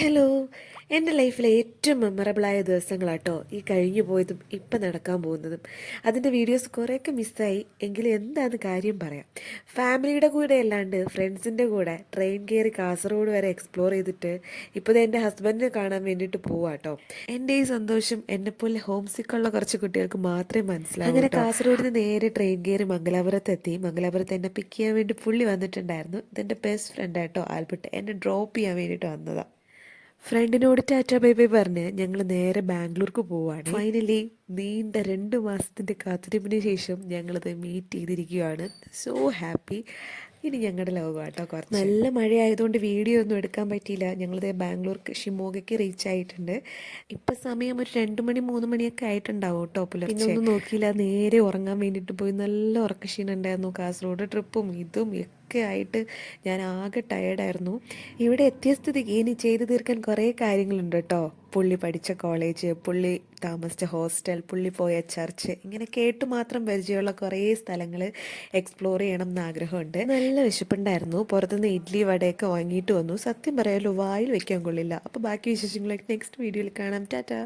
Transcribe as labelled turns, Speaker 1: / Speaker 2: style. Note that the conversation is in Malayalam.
Speaker 1: ഹലോ. എൻ്റെ ലൈഫിലെ ഏറ്റവും മെമ്മറബിളായ ദിവസങ്ങളാട്ടോ ഈ കഴിഞ്ഞു പോയതും ഇപ്പം നടക്കാൻ പോകുന്നതും. അതിൻ്റെ വീഡിയോസ് കുറേയൊക്കെ മിസ്സായി, എങ്കിലും എന്താന്ന് കാര്യം പറയാം. ഫാമിലിയുടെ കൂടെ അല്ലാണ്ട് ഫ്രണ്ട്സിൻ്റെ കൂടെ ട്രെയിൻ കയറി കാസർഗോഡ് വരെ എക്സ്പ്ലോർ ചെയ്തിട്ട് ഇപ്പോൾ ദേ എൻ്റെ ഹസ്ബൻഡിനെ കാണാൻ വേണ്ടിയിട്ട് പോവാട്ടോ. എൻ്റെ ഈ സന്തോഷം എന്നെപ്പോലെ ഹോം സിക്കുള്ള കുറച്ച് കുട്ടികൾക്ക് മാത്രമേ മനസ്സിലാവൂ. അങ്ങനെ കാസർഗോഡ് നിന്ന് നേരെ ട്രെയിൻ കയറി മംഗലാപുരത്ത് എത്തി. മംഗലാപുരത്ത് എന്നെ പിക്ക് ചെയ്യാൻ വേണ്ടി പുള്ളി വന്നിട്ടുണ്ടായിരുന്നു. ഇതെൻ്റെ ബെസ്റ്റ് ഫ്രണ്ട് ആട്ടോ ആൽബർട്ട്. എന്നെ ഡ്രോപ്പ് ചെയ്യാൻ വേണ്ടിയിട്ട് വന്നതാണ്. ഫ്രണ്ടിനോട് ടാറ്റ ബൈ ബൈ പറഞ്ഞ് ഞങ്ങൾ നേരെ ബാംഗ്ലൂർക്ക് പോവാണ്. ഫൈനലി നീണ്ട 2 മാസത്തിൻ്റെ കാത്തിരിപ്പിന് ശേഷം ഞങ്ങളത് മീറ്റ് ചെയ്തിരിക്കുകയാണ്. So happy. ഇനി ഞങ്ങളുടെ ലോകമാട്ടോ. കുറച്ച് നല്ല മഴയായതുകൊണ്ട് വീഡിയോ ഒന്നും എടുക്കാൻ പറ്റിയില്ല. ഞങ്ങളിത് ബാംഗ്ലൂർക്ക് ഷിമോഗയ്ക്ക് റീച്ച് ആയിട്ടുണ്ട്. ഇപ്പം സമയം ഒരു 2 മണി 3 മണിയൊക്കെ ആയിട്ടുണ്ടാവും കേട്ടോ. പിന്നെ ഒന്നും നോക്കിയില്ല, നേരെ ഉറങ്ങാൻ വേണ്ടിയിട്ട് പോയി. നല്ല ഉറക്കക്ഷീണം ഉണ്ടായിരുന്നു. കാസർഗോഡ് ട്രിപ്പും ഇതും ഒക്കെ ആയിട്ട് ഞാൻ ആകെ ടയേർഡായിരുന്നു. ഇവിടെ എത്തിയ സ്ഥിതിക്ക് ഇനി ചെയ്തു തീർക്കാൻ കുറേ കാര്യങ്ങളുണ്ട് കേട്ടോ. പുള്ളി പഠിച്ച കോളേജ്, പുള്ളി താമസിച്ച ഹോസ്റ്റൽ, പുള്ളി പോയ ചർച്ച്, ഇങ്ങനെ കേട്ടു മാത്രം പരിചയമുള്ള കുറേ സ്ഥലങ്ങൾ എക്സ്പ്ലോർ ചെയ്യണം എന്ന് ആഗ്രഹമുണ്ട്. നല്ല വിശപ്പുണ്ടായിരുന്നു. പുറത്തുനിന്ന് ഇഡ്ഡലി വടയൊക്കെ വാങ്ങിയിട്ട് വന്നു. സത്യം പറയാലോ, വായിൽ വെക്കാൻ കൊള്ളില്ല. അപ്പോൾ ബാക്കി വിശേഷങ്ങളൊക്കെ നെക്സ്റ്റ് വീഡിയോയിൽ കാണാം. ടാറ്റാ.